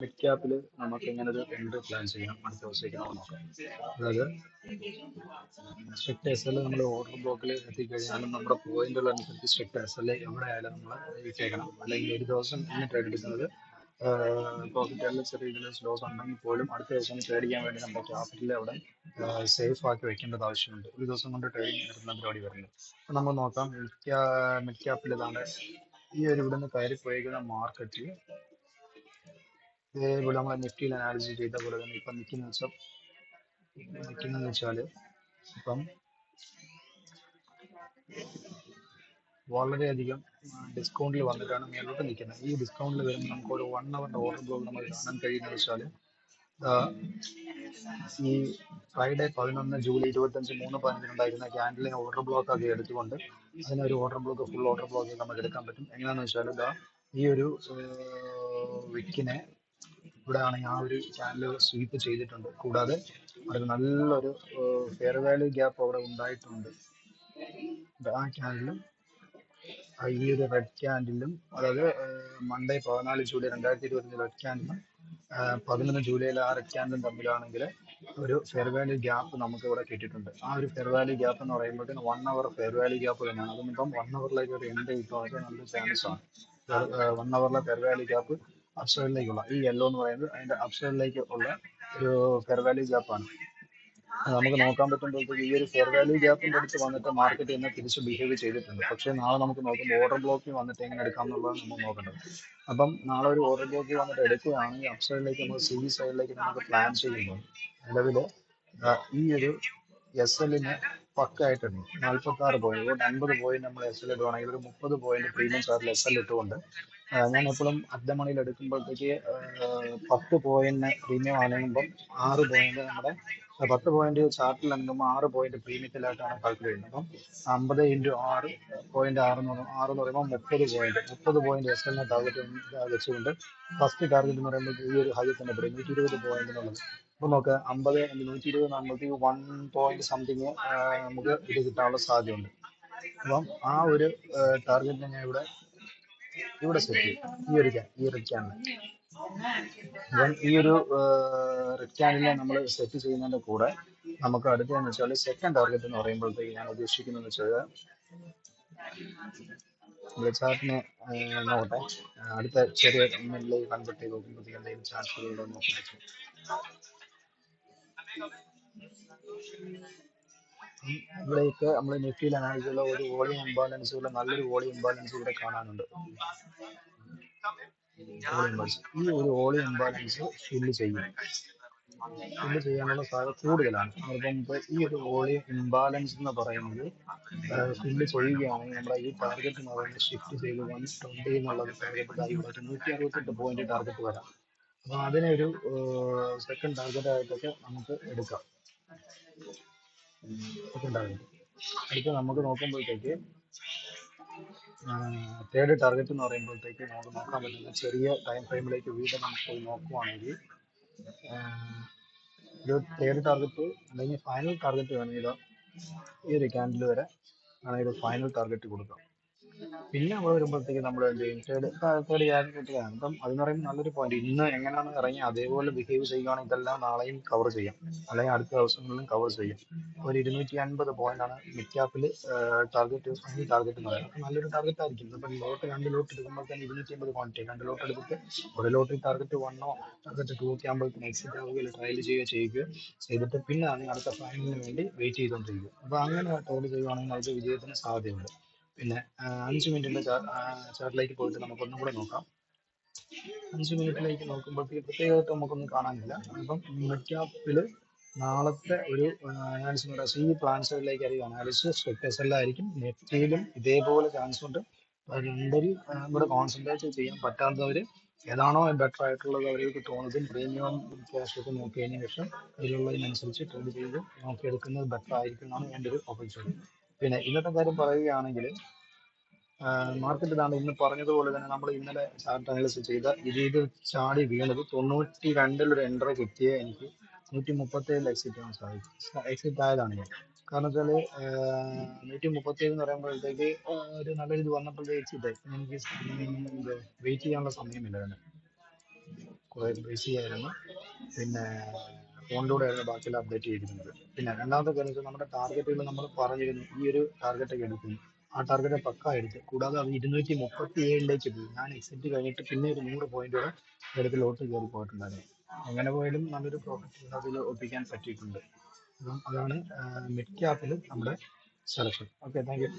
Mid ക്യാപ്പിൽ നമുക്ക് ഇങ്ങനെ ഒരു എൻട്രി പ്ലാൻ ചെയ്യാം അടുത്ത ദിവസത്തേക്ക് നമുക്ക് നോക്കാം. അതായത് സ്ട്രിക്ട് എസ് എൽ നമ്മൾ ഓർഡർ ബ്ലോക്കിൽ എത്തിക്കഴിഞ്ഞാലും നമ്മുടെ പോയിന്റുകൾ അനുസരിച്ച് സ്ട്രിക്ട് എസ് എൽ എവിടെ ആയാലും നമ്മൾ വിറ്റേക്കണം. അല്ലെങ്കിൽ ഒരു ദിവസം ഇന്ന് ട്രേഡ് എടുക്കുന്നത് പ്രോഫിറ്റ് അല്ലെങ്കിൽ ചെറിയ രീതിയിൽ ലോസ് ഉണ്ടെങ്കിൽ പോലും അടുത്ത ദിവസം ട്രേഡ് ചെയ്യാൻ വേണ്ടി നമ്മുടെ ക്യാപിറ്റൽ അവിടെ സേഫ് ആക്കി വെക്കേണ്ടത് ആവശ്യമുണ്ട്. ഒരു ദിവസം കൊണ്ട് ട്രേഡിംഗ് നടത്തുന്ന പരിപാടി വരുന്നത്. അപ്പം നമ്മൾ നോക്കാം മിഡ് ക്യാപ്പിൽ ഇതാണ് ഈ ഒരു ഇവിടുന്ന് കയറി പോയിരിക്കുന്ന മാർക്കറ്റ് ഇതേപോലെ നമ്മൾ നിഫ്റ്റിയിൽ അനാലിസിസ് ചെയ്ത പോലെ തന്നെ ഇപ്പം നിൽക്കുന്നതെന്ന് വെച്ചാൽ ഇപ്പം വളരെയധികം ഡിസ്കൗണ്ടിൽ വന്നിട്ടാണ് മേലോട്ട് നിൽക്കുന്നത്. ഈ ഡിസ്കൗണ്ടിൽ വരുമ്പോൾ നമുക്ക് ഒരു 1 അവറിന്റെ ഓർഡർ ബ്ലോക്ക് നമ്മൾ കാണാൻ കഴിയുന്നത് വെച്ചാൽ ഈ ഫ്രൈഡേ 11 ജൂലൈ 25 3:15 ഉണ്ടായിരുന്ന ക്യാൻഡലിനെ ഓർഡർ ബ്ലോക്ക് ആക്കി എടുത്തുകൊണ്ട് അതിനൊരു order block full order block നമുക്ക് എടുക്കാൻ പറ്റും. എങ്ങനെയാണെന്ന് വെച്ചാൽ ഈ ഒരു വിക്കിനെ ഇവിടെ ആണെങ്കിൽ ആ ഒരു ചാനൽ സ്വീപ്പ് ചെയ്തിട്ടുണ്ട്. കൂടാതെ അവിടെ നല്ലൊരു ഫെയർ വാല്യൂ ഗ്യാപ്പ് അവിടെ ഉണ്ടായിട്ടുണ്ട്. ആ ക്യാൻഡിലും ഈ ഒരു റെഡ് ക്യാൻഡിലും, അതായത് മൺഡേ 14 ജൂലൈ 2020 റെഡ് ക്യാൻഡിലും 11 ജൂലൈയിലെ ആ റെഡ് ക്യാൻഡിലും തമ്മിലാണെങ്കിൽ ഒരു ഫെയർ വാല്യൂ ഗ്യാപ്പ് നമുക്ക് ഇവിടെ കിട്ടിയിട്ടുണ്ട്. ആ ഒരു ഫെയർ വാല്യൂ ഗ്യാപ്പ് എന്ന് പറയുമ്പോഴത്തേന് 1 അവർ ഫെയർ വാല്യൂ ഗ്യാപ്പ് തന്നെയാണ്. അതൊന്നിപ്പം 1 അവറിലേക്ക് ഒരു എൻട്രി കിട്ടുവാണെങ്കിൽ നല്ലൊരു ചാൻസ് ആണ്. 1 അവറിലെ ഫെയർ വാല്യൂ ഗ്യാപ്പ് അപ്സൈഡിലേക്കുള്ള ഈ യെല്ലോ എന്ന് പറയുന്നത് അതിന്റെ അപ്സൈഡിലേക്ക് ഉള്ള ഒരു ഫെയർ വാല്യൂ ഗ്യാപ്പാണ്. നമുക്ക് നോക്കാൻ പറ്റുമ്പോഴത്തേക്ക് ഈ ഒരു ഫെയർ വാല്യൂ ഗ്യാപ്പിന്റെ അടുത്ത് വന്നിട്ട് മാർക്കറ്റ് തന്നെ തിരിച്ച് ബിഹേവ് ചെയ്തിട്ടുണ്ട്. പക്ഷേ നാളെ നമുക്ക് നോക്കുമ്പോൾ ഓർഡർ ബ്ലോക്കിൽ വന്നിട്ട് എങ്ങനെ എടുക്കാം എന്നുള്ളതാണ് നമ്മൾ നോക്കേണ്ടത്. അപ്പം നാളെ ഒരു ഓർഡർ ബ്ലോക്കിൽ വന്നിട്ട് എടുക്കുകയാണെങ്കിൽ അപ്സൈഡിലേക്ക് നമ്മൾ സി സൈഡിലേക്ക് നമുക്ക് പ്ലാൻ ചെയ്യുമ്പോൾ നിലവിൽ ഈ ഒരു എസ് എല്ലിന് പക്കായിട്ടുണ്ട് 46 പോയിന്റ്, 50 പോയിന്റ് നമ്മൾ എസ് എൽ ഇടുവാണെങ്കിൽ ഒരു 30 പോയിന്റ് പ്രീമിയം ചാർട്ടിൽ എസ് എൽ ഇട്ടുകൊണ്ട് ഞാൻ എപ്പോഴും അറ്റ് മണിയിൽ എടുക്കുമ്പോഴത്തേക്ക് 10 പോയിന്റ് പ്രീമിയം ആണെങ്കിപ്പം 6 പോയിന്റ് നമ്മുടെ 10 പോയിന്റ് ചാർട്ടിൽ അണങ്ങുമ്പോൾ 6 പോയിന്റ് പ്രീമിയത്തിലായിട്ടാണ് കാൽക്കുലേറ്റ് ചെയ്യുന്നത്. അപ്പം 50 ഇൻറ്റു 6.6 എന്ന് പറയുമ്പോൾ 30 പോയിന്റ് എസ് എല്ലിനെ ടാർഗറ്റ് വെച്ചുകൊണ്ട് ഫസ്റ്റ് ടാർഗറ്റ് എന്ന് പറയുമ്പോൾ ഈ ഒരു ഹൈ തന്നെ പറയും 120 പോയിന്റ് എന്നുള്ളത്. അപ്പോൾ നോക്കുക 50 120 ആകുമ്പോഴത്തേക്ക് 1 പോയിന്റ് സംതിങ് നമുക്ക് ഇത് കിട്ടാനുള്ള സാധ്യതയുണ്ട്. അപ്പം ആ ഒരു ടാർഗറ്റിനെ ഞാൻ ഇവിടെ സെറ്റ് ചെയ്യും. ഈ റെഡ് ക്യാൻഡിൽ അപ്പം ഈ ഒരു റെഡ് ക്യാൻഡിലെ നമ്മൾ സെറ്റ് ചെയ്യുന്നതിന്റെ കൂടെ നമുക്ക് അടുത്തതെന്ന് വെച്ചാൽ സെക്കൻഡ് ടാർഗറ്റ് എന്ന് പറയുമ്പോഴത്തേക്ക് ഞാൻ ഉദ്ദേശിക്കുന്നതെന്ന് വെച്ചാൽ ചാർട്ടിനെ നോക്കട്ടെ. അടുത്ത ചെറിയ കൺസെപ്റ്റ് ചെയ്ത് നോക്കുമ്പോഴത്തേക്ക് എന്തെങ്കിലും ചാർട്ടുകളുണ്ടോ നോക്കിയിട്ട് ഇവിടെയൊക്കെ നമ്മൾ നിഫ്റ്റിയിൽ അനാലിസിച്ചുള്ള ഒരു വോളിയം ഇംബാലൻസുള്ള നല്ലൊരു വോളിയം ഇംബാലൻസ് ഇവിടെ കാണാനുണ്ട്. ഈ ഒരു വോളിയം ഇംബാലൻസ് ഫില്ല് ചെയ്യാനുള്ള സാധ്യത കൂടുതലാണ്. അപ്പം ഈ ഒരു വോളിയം ഇംബാലൻസ് എന്ന് പറയുന്നത് ഫില്ല് ചെയ്യുകയാണെങ്കിൽ നമ്മുടെ ഈ ടാർഗറ്റ് എന്ന് പറയുന്നത് ഷിഫ്റ്റ് ചെയ്ത് 120 എന്നുള്ളത് ടാർഗറ്റ് ആയി 168 പോയിന്റ് ടാർഗറ്റ് വരാം. അപ്പം അതിനെ ഒരു സെക്കൻഡ് ടാർഗറ്റ് ആയിട്ടൊക്കെ നമുക്ക് എടുക്കാം. സെക്കൻഡ് ടാർഗറ്റ് അടുത്ത് നമുക്ക് നോക്കുമ്പോഴത്തേക്ക് തേർഡ് ടാർഗറ്റ് എന്ന് പറയുമ്പോഴത്തേക്ക് നമുക്ക് നോക്കാൻ പറ്റുന്ന ചെറിയ ടൈം ഫ്രെയിമിലേക്ക് വീണ്ടും നമുക്ക് പോയി നോക്കുവാണെങ്കിൽ ഒരു തേർഡ് ടാർഗറ്റ് അല്ലെങ്കിൽ ഫൈനൽ ടാർഗറ്റ് വേണമെങ്കിൽ ഈ ഒരു ക്യാൻഡിൽ വരെ ആണെങ്കിൽ ഫൈനൽ ടാർഗറ്റ് കൊടുക്കാം. പിന്നെ അവിടെ വരുമ്പോഴത്തേക്ക് നമ്മൾ എന്ത് ചെയ്യും തേർഡ് ടാർഗറ്റാണ്. അപ്പം അതെന്ന് പറയുമ്പോൾ നല്ലൊരു പോയിന്റ്. ഇന്ന് എങ്ങനെയാണ് ഇറങ്ങി അതേപോലെ ബിഹേവ് ചെയ്യുകയാണെങ്കിൽ ഇതെല്ലാം നാളെയും കവർ ചെയ്യാം, അല്ലെങ്കിൽ അടുത്ത ദിവസങ്ങളിലും കവർ ചെയ്യും. ഒരു 250 പോയിന്റ് ആണ് മിഡ് ക്യാപ്പിൽ ടാർഗറ്റ് ഫൈനൽ ടാർഗറ്റ് എന്ന് പറയുന്നത്. നല്ലൊരു ടാർഗറ്റ് ആയിരിക്കും. ഇപ്പം രണ്ട് ലോട്ട് എടുക്കുമ്പോൾ തന്നെ 250 പോയിന്റ്, 2 ലോട്ട് എടുത്തിട്ട് ഒരു ലോട്ടിൽ ടാർഗറ്റ് 1 ടാർഗറ്റ് 2 ഒക്കെ ആകുമ്പോഴത്തേക്ക് എക്സിറ്റ് ആവുകയോ ട്രയൽ ചെയ്തിട്ട് പിന്നെ അടുത്ത ഫൈനലിന് വേണ്ടി വെയിറ്റ് ചെയ്തുകൊണ്ടിരിക്കും. അപ്പോൾ അങ്ങനെ ട്രേഡ് ചെയ്യുകയാണെങ്കിൽ നമുക്ക് വിജയത്തിന് സാധ്യതയുണ്ട്. പിന്നെ 5 മിനിറ്റിന്റെ ചാർട്ടിലേക്ക് പോയിട്ട് നമുക്കൊന്നും കൂടെ നോക്കാം. 5 മിനിറ്റിലേക്ക് നോക്കുമ്പോഴത്തേക്ക് പ്രത്യേകമായിട്ട് നമുക്കൊന്നും കാണാനില്ല. അപ്പം മിഡ് ക്യാപ്പിൽ നാളത്തെ ഒരു അനാലിസിസ് ഈ പ്ലാൻ സൈഡിലേക്ക് ആയിരിക്കും അനാലിസിസ്. സ്ട്രിക്ട് എല്ലാം നെഫ്റ്റിയിലും ഇതേപോലെ ചാൻസ് ഉണ്ട്. രണ്ടിൽ ഇവിടെ കോൺസെൻട്രേറ്റ് ചെയ്യാൻ പറ്റാത്തവർ ഏതാണോ ബെറ്റർ ആയിട്ടുള്ളത് അവർക്ക് തോന്നുന്നതും പ്രീമിയം ക്യാഷ് ഒക്കെ നോക്കിയതിനു ശേഷം അതിലുള്ളതിനനുസരിച്ച് ട്രേഡ് ചെയ്ത് നോക്കിയെടുക്കുന്നത് ബെറ്റർ ആയിരിക്കും എന്നാണ് എൻ്റെ ഒരു ഒപ്പീനിയൻ. പിന്നെ ഇന്നത്തെ കാര്യം പറയുകയാണെങ്കിൽ മാർക്കറ്റ് ഇതാണ് ഇന്ന് പറഞ്ഞതുപോലെ തന്നെ നമ്മൾ ഇന്നലെ ചാർട്ട് അനാലിസിസ് ചെയ്ത ഇത് ചാടി വീണത് 92 ഒരു എൻട്രി കിട്ടിയ എനിക്ക് 137 എക്സിറ്റ് ചെയ്യാൻ സാധിക്കും. എക്സിറ്റ് ആയതാണ് ഞാൻ. കാരണം വെച്ചാൽ 137 എന്ന് പറയുമ്പോഴത്തേക്ക് ഒരു നല്ലൊരു ഇത് വന്നപ്പോഴത്തേക്ക് എക്സിറ്റ് ആയി. എനിക്ക് വെയിറ്റ് ചെയ്യാനുള്ള സമയമില്ല തന്നെ. കുറേ ബിസി ആയിരുന്നു. പിന്നെ ഫോണിലൂടെ ആയിരുന്നു ബാക്കിയെല്ലാം അപ്ഡേറ്റ് ചെയ്തിരുന്നത്. പിന്നെ രണ്ടാമത്തെ കാര്യം വെച്ചാൽ നമ്മുടെ ടാർഗറ്റുകൾ നമ്മൾ പറഞ്ഞിരുന്നു ഈ ഒരു ടാർഗറ്റൊക്കെ എടുക്കുന്നു. ആ ടാർഗറ്റ് പക്ക എടുത്ത്, കൂടാതെ അത് 237ലേക്ക് പോയി. ഞാൻ എക്സിറ്റ് കഴിഞ്ഞിട്ട് പിന്നെ ഒരു 100 പോയിന്റ് കൂടെ എടുത്ത് ലോട്ട് കയറി പോയിട്ടുണ്ടായിരുന്നു. എങ്ങനെ പോയാലും നല്ലൊരു പ്രോഫിറ്റ് അതിൽ ഒപ്പിക്കാൻ പറ്റിയിട്ടുണ്ട്. അപ്പം അതാണ് മിഡ് ക്യാപ്പിൽ നമ്മുടെ സെലക്ഷൻ. Okay, thank you.